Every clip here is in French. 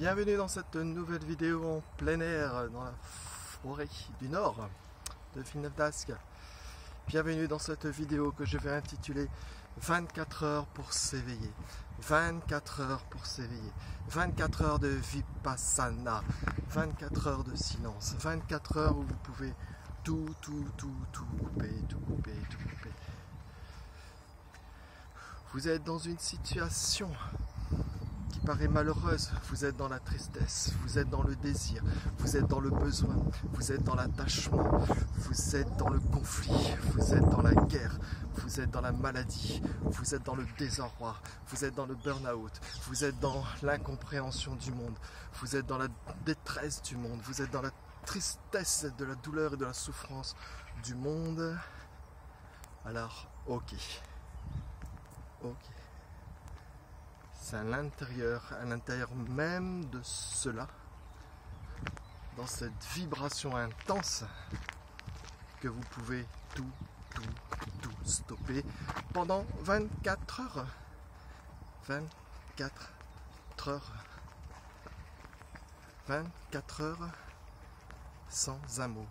Bienvenue dans cette nouvelle vidéo en plein air dans la forêt du Nord de Villeneuve-d'Ascq. Bienvenue dans cette vidéo que je vais intituler 24 heures pour s'éveiller. 24 heures pour s'éveiller. 24 heures de Vipassana. 24 heures de silence. 24 heures où vous pouvez tout couper. Vous êtes dans une situation qui paraît malheureuse, vous êtes dans la tristesse, vous êtes dans le désir, vous êtes dans le besoin, vous êtes dans l'attachement, vous êtes dans le conflit, vous êtes dans la guerre, vous êtes dans la maladie, vous êtes dans le désarroi, vous êtes dans le burn-out, vous êtes dans l'incompréhension du monde, vous êtes dans la détresse du monde, vous êtes dans la tristesse de la douleur et de la souffrance du monde. Alors, ok. C'est à l'intérieur même de cela, dans cette vibration intense, que vous pouvez tout stopper pendant 24 heures. 24 heures. 24 heures sans un mot.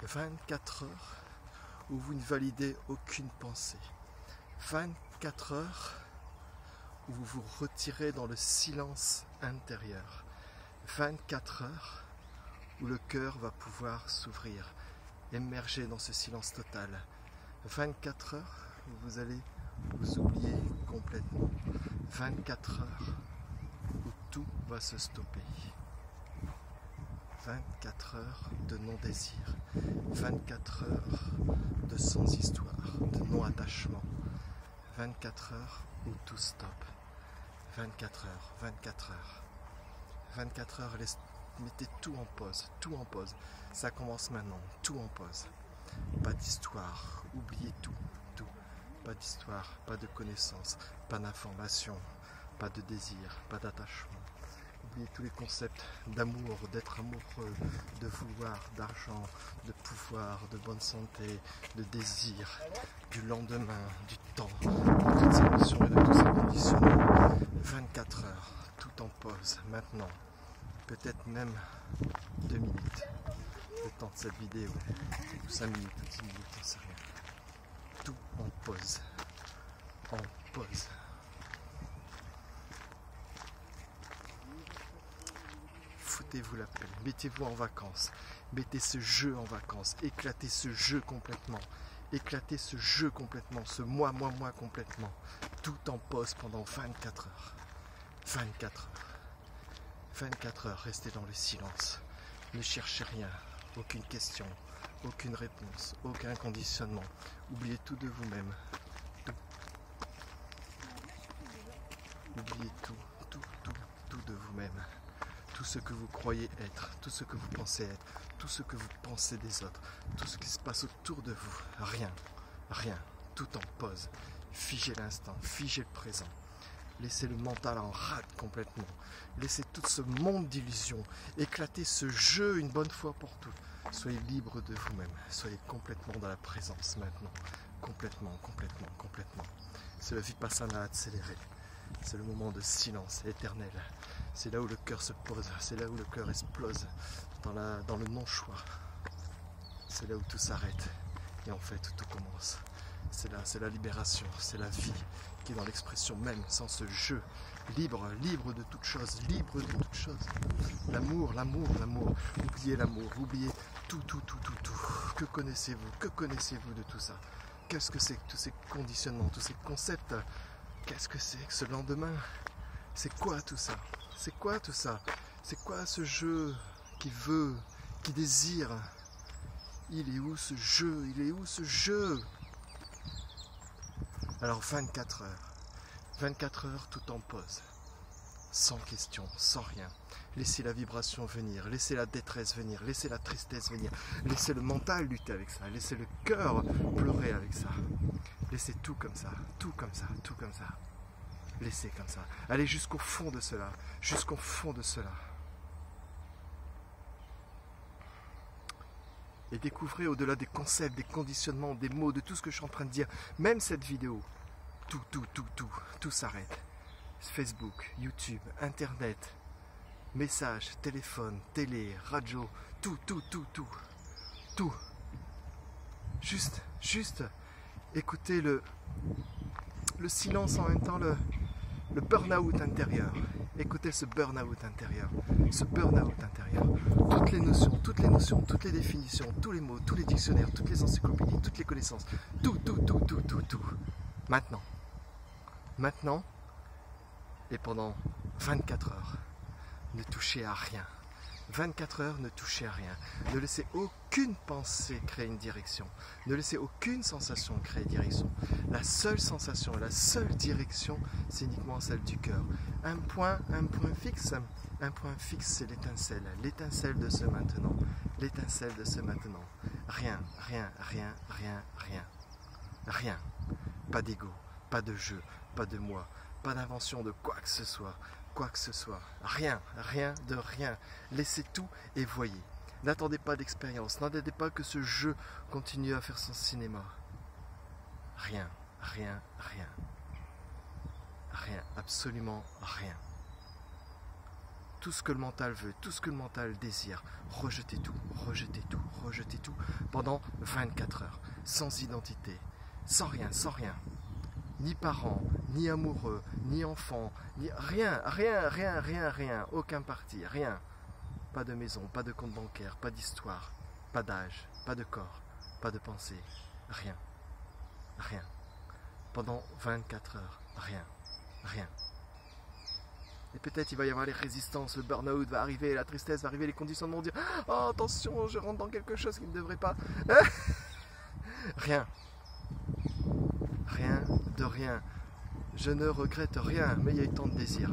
24 heures où vous ne validez aucune pensée. 24 heures où vous vous retirez dans le silence intérieur. 24 heures où le cœur va pouvoir s'ouvrir, émerger dans ce silence total. 24 heures où vous allez vous oublier complètement. 24 heures où tout va se stopper. 24 heures de non-désir. 24 heures de sans-histoire, de non-attachement. 24 heures où tout stoppe. 24 heures, 24 heures. 24 heures, mettez tout en pause, Ça commence maintenant, tout en pause. Pas d'histoire, oubliez tout. Pas d'histoire, pas de connaissances, pas d'information, pas de désir, pas d'attachement. Oubliez tous les concepts d'amour, d'être amoureux, de vouloir, d'argent, de pouvoir, de bonne santé, de désir, du lendemain, du temps, de toutes ces notions et de tous ces conditionnements. 24 heures, tout en pause, maintenant, peut-être même 2 minutes, le temps de cette vidéo, ou 5 minutes, ou 10 minutes, on ne sait rien. Tout en pause, Foutez-vous la paix, mettez-vous en vacances, mettez ce jeu en vacances, éclatez ce jeu complètement, ce moi complètement, tout en pause pendant 24 heures. 24 heures, restez dans le silence, ne cherchez rien, aucune question, aucune réponse, aucun conditionnement, oubliez tout de vous-même, oubliez tout de vous-même. Tout ce que vous croyez être, tout ce que vous pensez être, tout ce que vous pensez des autres, tout ce qui se passe autour de vous, rien, tout en pause. Figez l'instant, figez le présent. Laissez le mental en rade complètement. Laissez tout ce monde d'illusions. Éclatez ce jeu une bonne fois pour toutes. Soyez libre de vous-même. Soyez complètement dans la présence maintenant. Complètement. C'est le Vipassana accéléré. C'est le moment de silence éternel. C'est là où le cœur se pose, c'est là où le cœur explose, dans le non-choix. C'est là où tout s'arrête et en fait tout commence. C'est là, c'est la libération, c'est la vie qui est dans l'expression même, sans ce jeu. Libre de toute chose, L'amour. Oubliez l'amour, oubliez tout. Que connaissez-vous de tout ça? Qu'est-ce que c'est que tous ces conditionnements, tous ces concepts? Qu'est-ce que c'est que ce lendemain? C'est quoi tout ça? C'est quoi ce jeu qui veut, qui désire? Il est où ce jeu? Alors 24 heures tout en pause, sans question, sans rien. Laissez la vibration venir, laissez la détresse venir, laissez la tristesse venir, laissez le mental lutter avec ça, laissez le cœur pleurer avec ça. Laissez tout comme ça. Laissez comme ça. Allez jusqu'au fond de cela. Et découvrez au-delà des concepts, des conditionnements, des mots, de tout ce que je suis en train de dire. Même cette vidéo. Tout s'arrête. Facebook, YouTube, Internet. Messages, téléphone, télé, radio, tout. Juste écoutez le silence, en même temps le burn-out intérieur. Écoutez ce burn-out intérieur. Toutes les notions, toutes les définitions, tous les mots, tous les dictionnaires, toutes les encyclopédies, toutes les connaissances. Tout. Maintenant, et pendant 24 heures, ne touchez à rien. 24 heures, ne touchez à rien. Ne laissez aucune pensée créer une direction. Ne laissez aucune sensation créer une direction. La seule sensation, la seule direction, c'est uniquement celle du cœur. Un point fixe, c'est l'étincelle de ce maintenant. L'étincelle de ce maintenant. Rien. Pas d'ego, pas de jeu, pas de moi, pas d'invention de quoi que ce soit. Rien de rien. Laissez tout et voyez. N'attendez pas d'expérience, n'attendez pas que ce jeu continue à faire son cinéma. Rien, absolument rien. Tout ce que le mental veut, tout ce que le mental désire, rejetez tout pendant 24 heures, sans identité, sans rien. Ni parents, ni amoureux, ni enfants, ni rien, aucun parti, rien. Pas de maison, pas de compte bancaire, pas d'histoire, pas d'âge, pas de corps, pas de pensée, rien. Pendant 24 heures, rien. Et peut-être il va y avoir les résistances, le burn-out va arriver, la tristesse va arriver, les conditions vont dire « Oh attention, je rentre dans quelque chose qui ne devrait pas... » Rien de rien. Je ne regrette rien, mais il y a eu tant de désirs,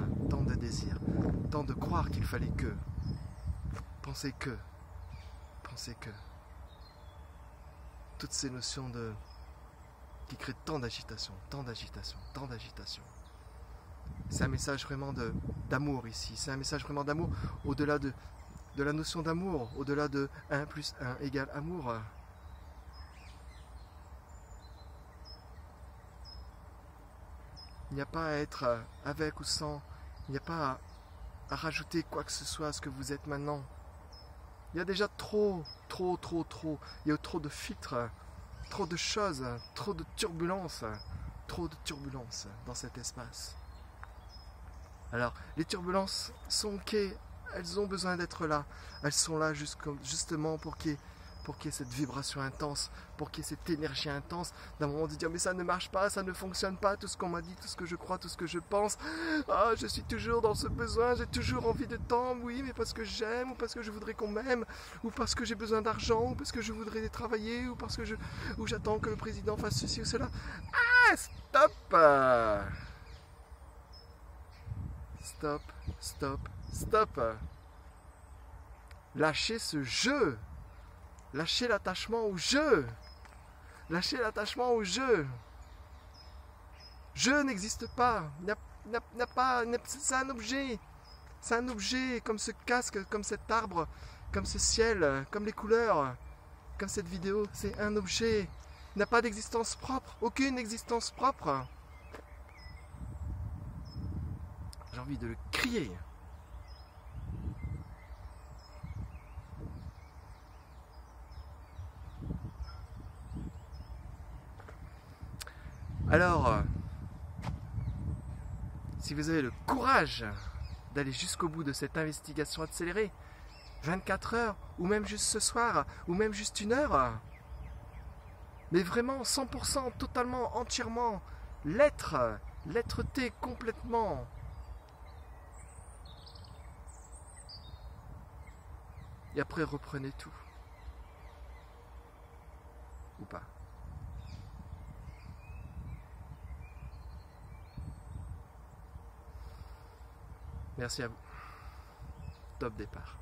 tant de croire qu'il fallait que. Penser que. Toutes ces notions qui créent tant d'agitation. C'est un message vraiment d'amour ici. C'est un message vraiment d'amour au-delà de la notion d'amour, au-delà de 1 + 1 = amour. Il n'y a pas à être avec ou sans. Il n'y a pas à rajouter quoi que ce soit à ce que vous êtes maintenant. Il y a déjà trop. Il y a trop de filtres, trop de choses, trop de turbulences dans cet espace. Alors, les turbulences sont ok, elles ont besoin d'être là. Elles sont là justement pour qu'il y ait cette vibration intense, pour qu'il y ait cette énergie intense, d'un moment de dire mais ça ne marche pas, ça ne fonctionne pas, tout ce qu'on m'a dit, tout ce que je crois, tout ce que je pense, je suis toujours dans ce besoin, j'ai toujours envie de temps, oui, mais parce que j'aime, ou parce que je voudrais qu'on m'aime, ou parce que j'ai besoin d'argent, ou parce que je voudrais travailler, ou parce que j'attends que le président fasse ceci ou cela. Stop. Lâchez ce jeu. Lâchez l'attachement au jeu. Jeu n'existe pas. C'est un objet. C'est un objet comme ce casque, comme cet arbre, comme ce ciel, comme les couleurs, comme cette vidéo. C'est un objet. Il n'a pas d'existence propre. Aucune existence propre. J'ai envie de le crier. Alors, si vous avez le courage d'aller jusqu'au bout de cette investigation accélérée, 24 heures, ou même juste ce soir, ou même juste 1 heure, mais vraiment 100%, totalement, entièrement, l'être-té complètement. Et après, reprenez tout. Ou pas. Merci à vous. Top départ.